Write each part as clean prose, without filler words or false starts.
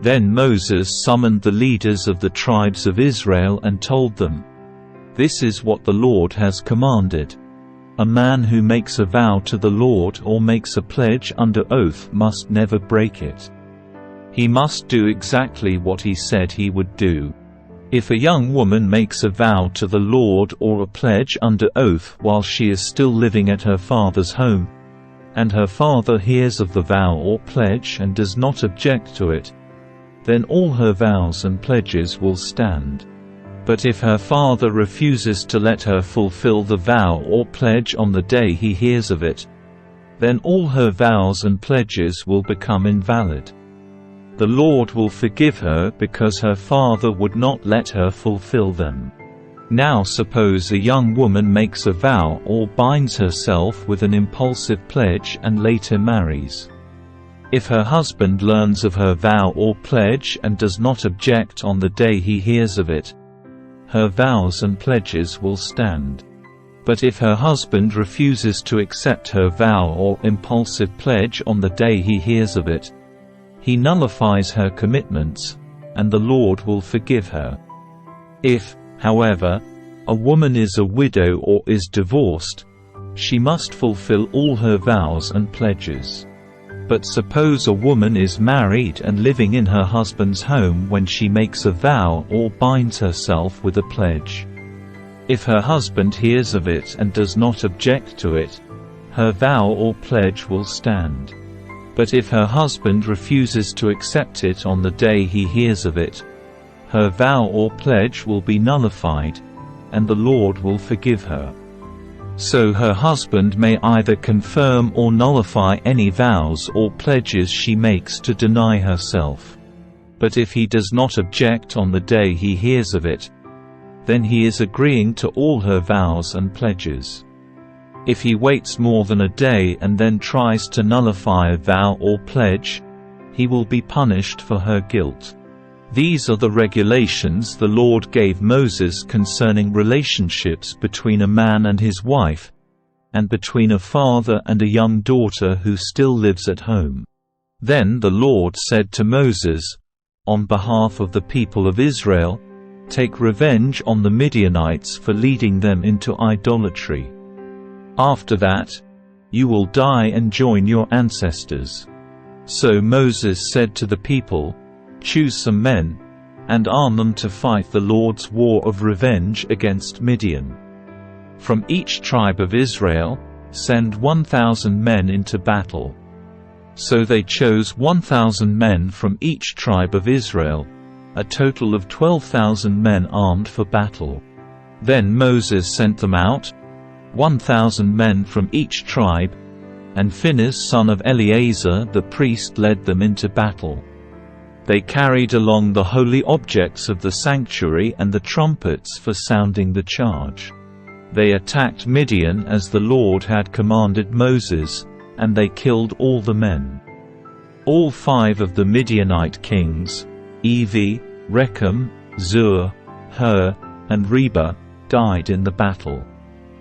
Then Moses summoned the leaders of the tribes of Israel and told them, "This is what the Lord has commanded. A man who makes a vow to the Lord or makes a pledge under oath must never break it. He must do exactly what he said he would do. If a young woman makes a vow to the Lord or a pledge under oath while she is still living at her father's home, and her father hears of the vow or pledge and does not object to it, then all her vows and pledges will stand. But if her father refuses to let her fulfill the vow or pledge on the day he hears of it, then all her vows and pledges will become invalid. The Lord will forgive her because her father would not let her fulfill them." Now suppose a young woman makes a vow or binds herself with an impulsive pledge and later marries. If her husband learns of her vow or pledge and does not object on the day he hears of it, her vows and pledges will stand. But if her husband refuses to accept her vow or impulsive pledge on the day he hears of it, he nullifies her commitments, and the Lord will forgive her. If, however, a woman is a widow or is divorced, she must fulfill all her vows and pledges. But suppose a woman is married and living in her husband's home when she makes a vow or binds herself with a pledge. If her husband hears of it and does not object to it, her vow or pledge will stand. But if her husband refuses to accept it on the day he hears of it, her vow or pledge will be nullified, and the Lord will forgive her. So her husband may either confirm or nullify any vows or pledges she makes to deny herself. But if he does not object on the day he hears of it, then he is agreeing to all her vows and pledges. If he waits more than a day and then tries to nullify a vow or pledge, he will be punished for her guilt. These are the regulations the Lord gave Moses concerning relationships between a man and his wife, and between a father and a young daughter who still lives at home. Then the Lord said to Moses, on behalf of the people of Israel, "Take revenge on the Midianites for leading them into idolatry. After that, you will die and join your ancestors." So Moses said to the people, "Choose some men, and arm them to fight the Lord's war of revenge against Midian. From each tribe of Israel, send 1,000 men into battle." So they chose 1,000 men from each tribe of Israel, a total of 12,000 men armed for battle. Then Moses sent them out, 1,000 men from each tribe, and Phinehas son of Eleazar the priest led them into battle. They carried along the holy objects of the sanctuary and the trumpets for sounding the charge. They attacked Midian as the Lord had commanded Moses, and they killed all the men. All 5 of the Midianite kings, Evi, Rechem, Zur, Hur, and Reba, died in the battle.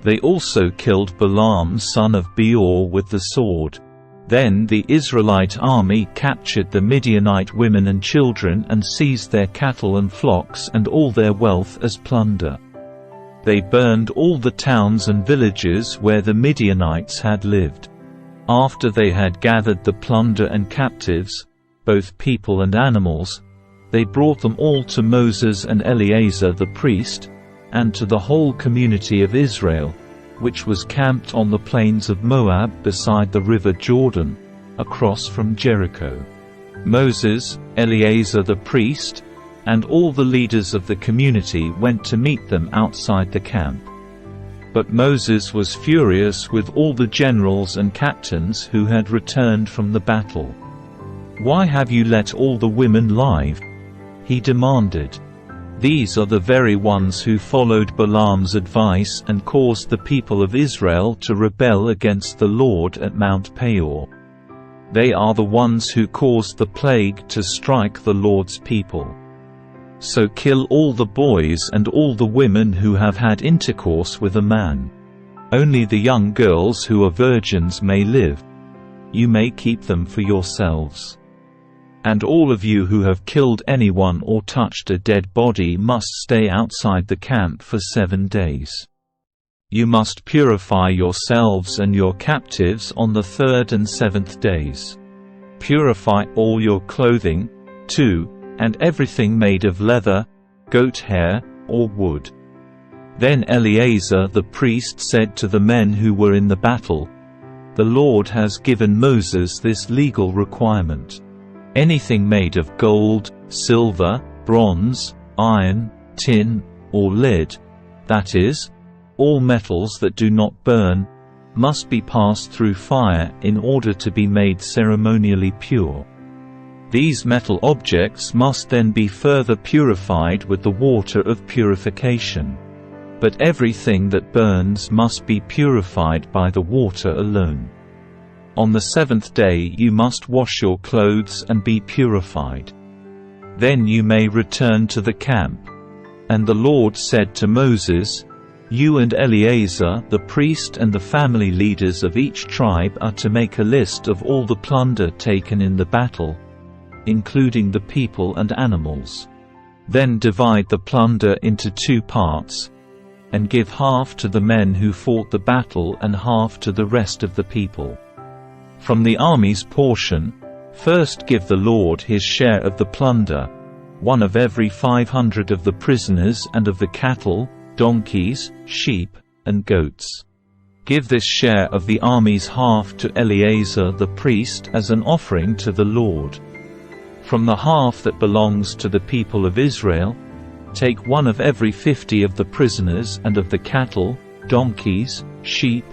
They also killed Balaam son of Beor with the sword. Then the Israelite army captured the Midianite women and children and seized their cattle and flocks and all their wealth as plunder. They burned all the towns and villages where the Midianites had lived. After they had gathered the plunder and captives, both people and animals, they brought them all to Moses and Eleazar the priest, and to the whole community of Israel, which was camped on the plains of Moab beside the river Jordan, across from Jericho. Moses, Eleazar the priest, and all the leaders of the community went to meet them outside the camp. But Moses was furious with all the generals and captains who had returned from the battle. "Why have you let all the women live?" he demanded. "These are the very ones who followed Balaam's advice and caused the people of Israel to rebel against the Lord at Mount Peor. They are the ones who caused the plague to strike the Lord's people. So kill all the boys and all the women who have had intercourse with a man. Only the young girls who are virgins may live. You may keep them for yourselves." And all of you who have killed anyone or touched a dead body must stay outside the camp for 7 days. You must purify yourselves and your captives on the 3rd and 7th days. Purify all your clothing, too, and everything made of leather, goat hair, or wood." Then Eleazar the priest said to the men who were in the battle, "The Lord has given Moses this legal requirement. Anything made of gold, silver, bronze, iron, tin, or lead, that is, all metals that do not burn, must be passed through fire in order to be made ceremonially pure. These metal objects must then be further purified with the water of purification. But everything that burns must be purified by the water alone. On the 7th day you must wash your clothes and be purified. Then you may return to the camp." And the Lord said to Moses, "You and Eleazar the priest and the family leaders of each tribe are to make a list of all the plunder taken in the battle, including the people and animals. Then divide the plunder into 2 parts, and give half to the men who fought the battle and half to the rest of the people. From the army's portion, first give the Lord his share of the plunder, 1 of every 500 of the prisoners and of the cattle, donkeys, sheep, and goats. Give this share of the army's half to Eleazar the priest as an offering to the Lord. From the half that belongs to the people of Israel, take 1 of every 50 of the prisoners and of the cattle, donkeys, sheep,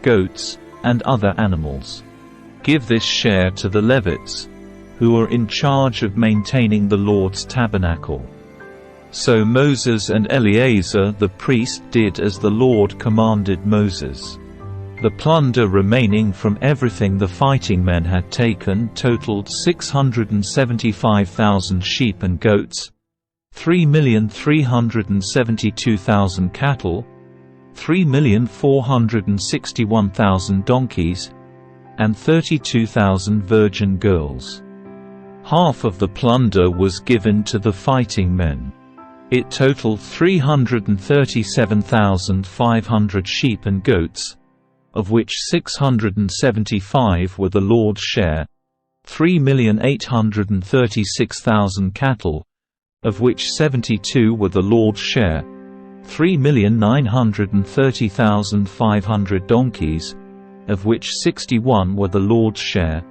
goats, and other animals. Give this share to the Levites, who are in charge of maintaining the Lord's tabernacle." So Moses and Eleazar the priest did as the Lord commanded Moses. The plunder remaining from everything the fighting men had taken totaled 675,000 sheep and goats, 3,372,000 cattle, 3,461,000 donkeys, and 32,000 virgin girls. Half of the plunder was given to the fighting men. It totaled 337,500 sheep and goats, of which 675 were the Lord's share, 3,836,000 cattle, of which 72 were the Lord's share, 3,930,500 donkeys, of which 61 were the Lord's share,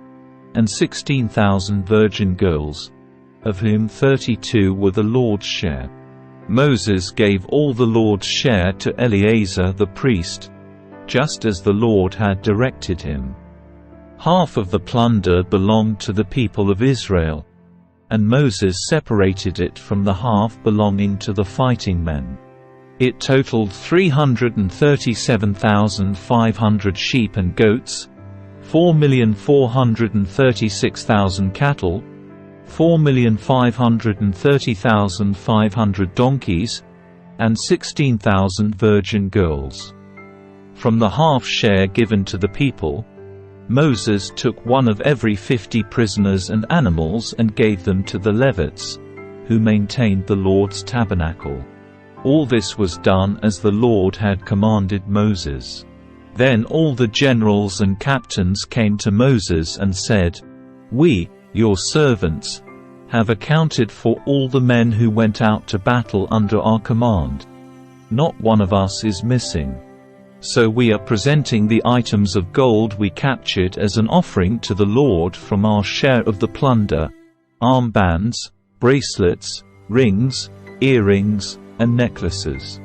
and 16,000 virgin girls, of whom 32 were the Lord's share. Moses gave all the Lord's share to Eleazar the priest, just as the Lord had directed him. Half of the plunder belonged to the people of Israel, and Moses separated it from the half belonging to the fighting men. It totaled 337,500 sheep and goats, 4,436,000 cattle, 4,530,500 donkeys, and 16,000 virgin girls. From the half share given to the people, Moses took 1 of every 50 prisoners and animals and gave them to the Levites, who maintained the Lord's tabernacle. All this was done as the Lord had commanded Moses. Then all the generals and captains came to Moses and said, "We, your servants, have accounted for all the men who went out to battle under our command. Not one of us is missing. So we are presenting the items of gold we captured as an offering to the Lord from our share of the plunder: armbands, bracelets, rings, earrings, and necklaces.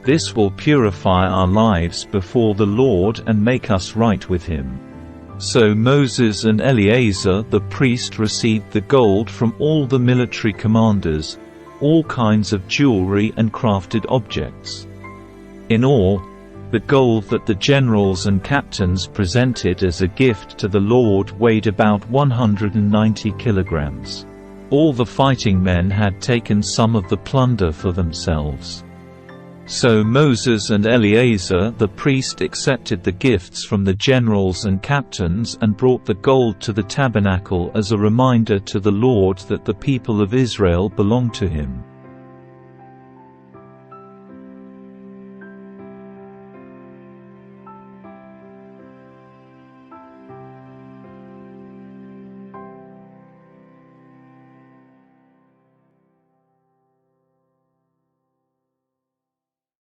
This will purify our lives before the Lord and make us right with Him." So Moses and Eleazar the priest received the gold from all the military commanders, all kinds of jewelry and crafted objects. In all, the gold that the generals and captains presented as a gift to the Lord weighed about 190 kilograms. All the fighting men had taken some of the plunder for themselves. So Moses and Eleazar the priest accepted the gifts from the generals and captains and brought the gold to the tabernacle as a reminder to the Lord that the people of Israel belonged to him.